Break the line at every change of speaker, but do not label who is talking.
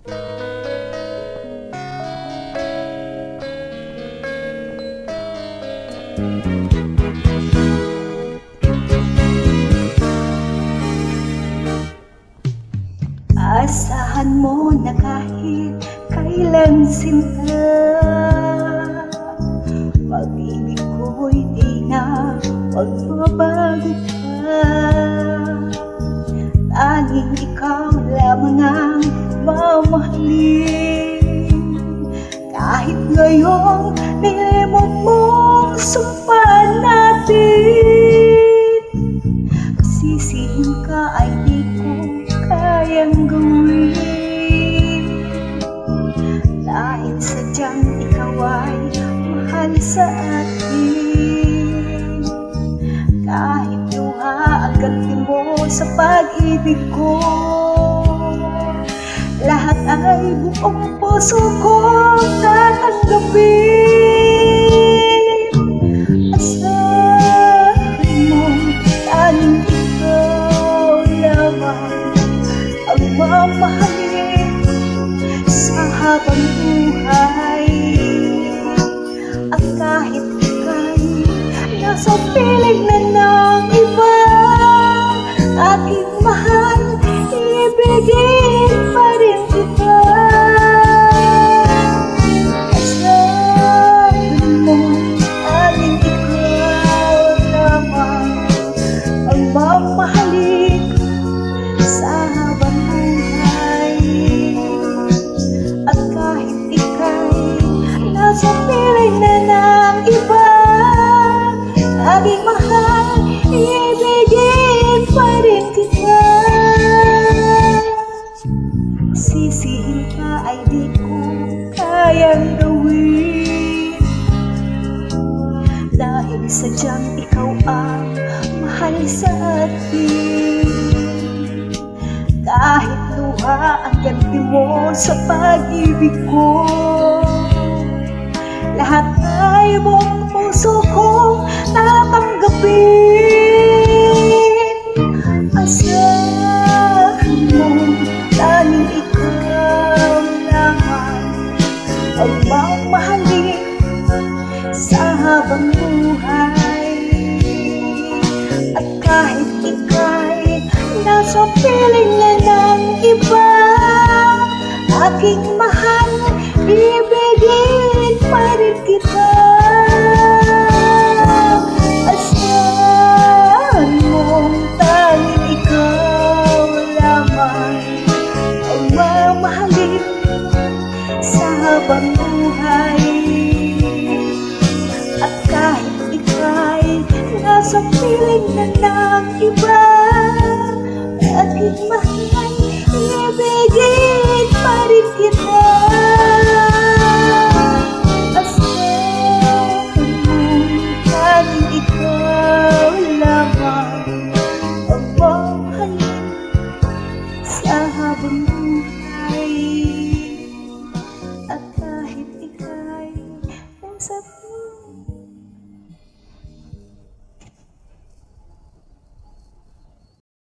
Asahan mo na kahit kailan sinta, pag-ibig ko'y di na magbabago pa. Tanging ikaw lamang ang mamahalin, kahit ngayong nilimot mong sumpa natin. Sisihin ka ay di ko kayang gawin, dahil sadyang ikaw ay mahal sa akin. Kahit luha ang ganti mo sa pag-ibig ko, lahat ay buong puso kong tatanggapin. Asahan mo tanging ikaw lamang ang mamahalin sa habang buhay. At kahit ika'y nasa piling na ng iba, aking mahal, ibigin pa rin kita. Asahan mo tanging ikaw lamang ang mamahalin sa habang buhay. At kahit ika'y nasa piling na ng iba, aking mahal, ibigin pa rin kita. Sisihin ka ay di ko kayang gawin, dahil sadyang ikaw ang mahal sa akin. Kahit luha ang ganti mo sa pag-ibig ko, lahat ay buong puso kong tatanggapin. Asahan mo tanging ikaw lamang ang mamahalin sa habang buhay. At kahit ika'y nasa piling na ng iba, aking mahal, ibigin pa rin kita. Asahan mo tanging ikaw lamang ang mamahalin sa habang buhay. At kahit ika'y nasa piling na ng iba,